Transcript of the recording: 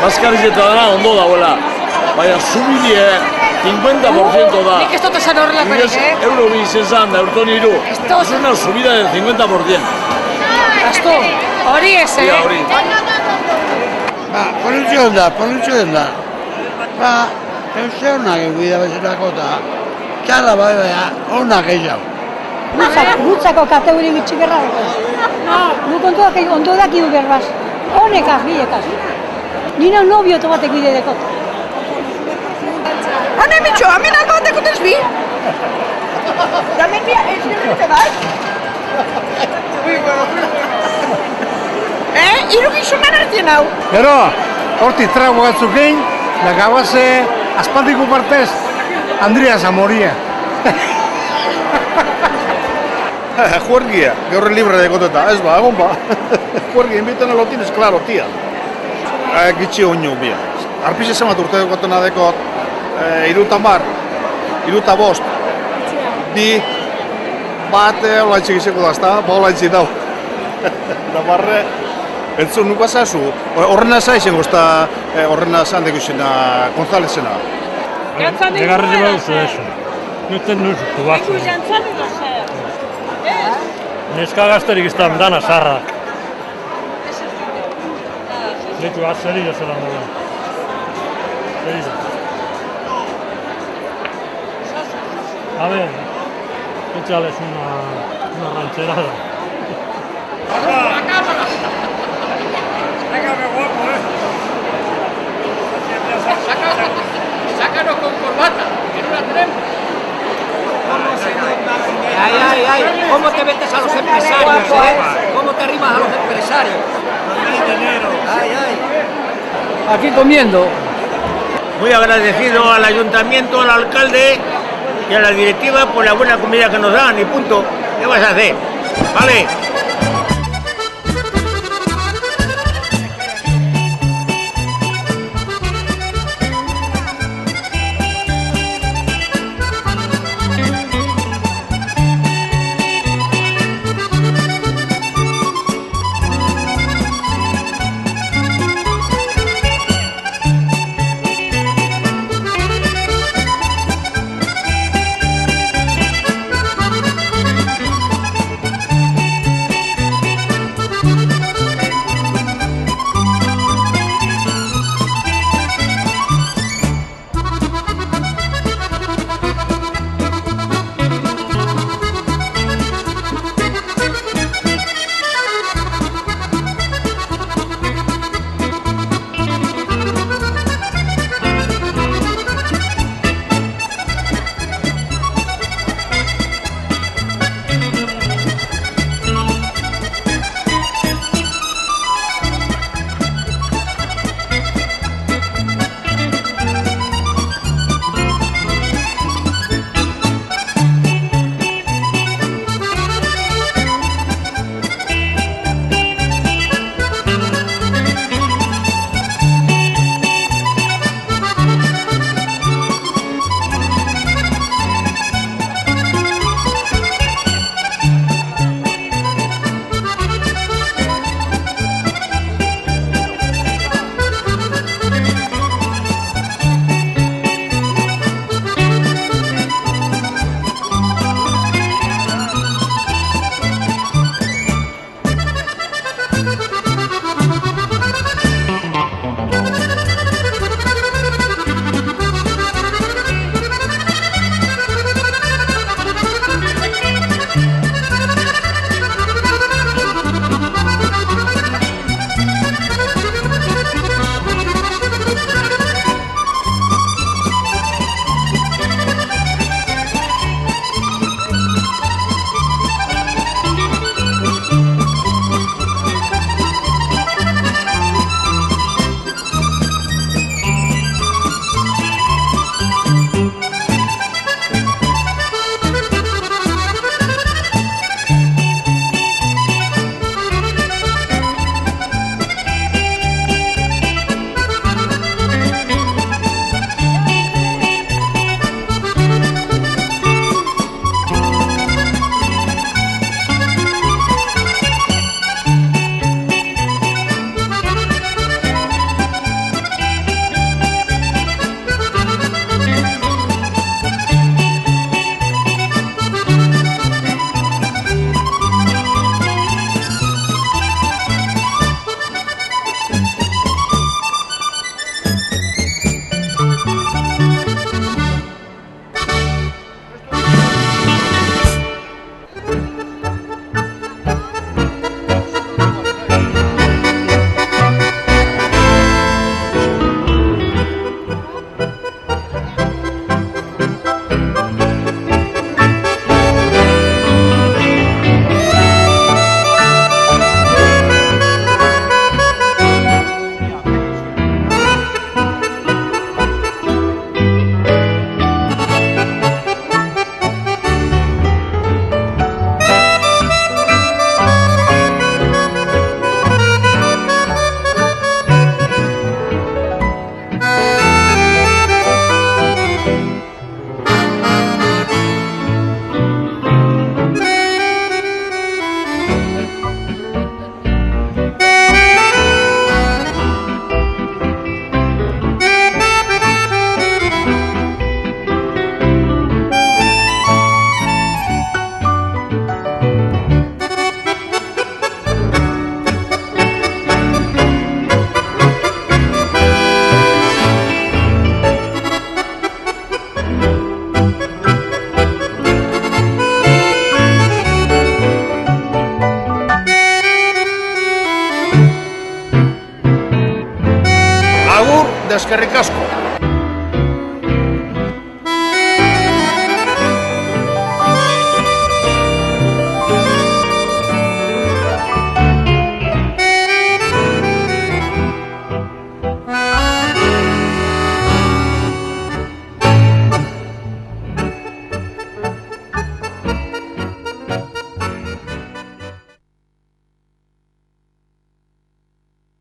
Maskarrizeta dara ondo dagoela. Baina zubidie 50% da. Nik ez dut esan horrelakorik, Euro bi izan da, urton iru. Ez una subida del 50%. Astu, hori ez, Ja, hori. Polutxoen da. Euste honak egui da bezalako eta txarra bai honak gehiago. Gutzako kategori bitxi berra dago. Nuk ondo daki du berbaz. Honekaz, bilekaz. Nina nobio tomatek bide dekot. Hane mitxo, hemen alba batek utez bi? Damen bi, ez dut bai? Iru gizunan erdien hau. Gero, hortik trago batzuk egin, da gabaze aspaldiko partez, Andrea Zamoria. Juergia, gaur libre de goteta, ez ba, egon ba. Juergia, inviten lo tienes claro, tía. Gitxi oinu bia. Arpixe zemat urte gotena dekot, iruta mar, iruta bost, bi, bat, hola itxik da, ezta? Ba, hola itxik dau. Da barre, entzun nuka zazu, horrena zaizen gozta, horrena zandek usena, Gonzalezena. Negarri zeba duzu eso. Nuten nuzutu batzu. Neska gazterik izan dana zarrak. Leku atzeri da zelan dola. Zeri da. A ver, échales una rancherada. Sácanos con corbata, que no la tenemos. Ay, ¿cómo te metes a los empresarios, ¿Cómo te arrimas a los empresarios? Aquí comiendo. Muy agradecido al ayuntamiento, al alcalde y a la directiva por la buena comida que nos dan y punto. ¿Qué vas a hacer? ¿Vale? deskerrik asko.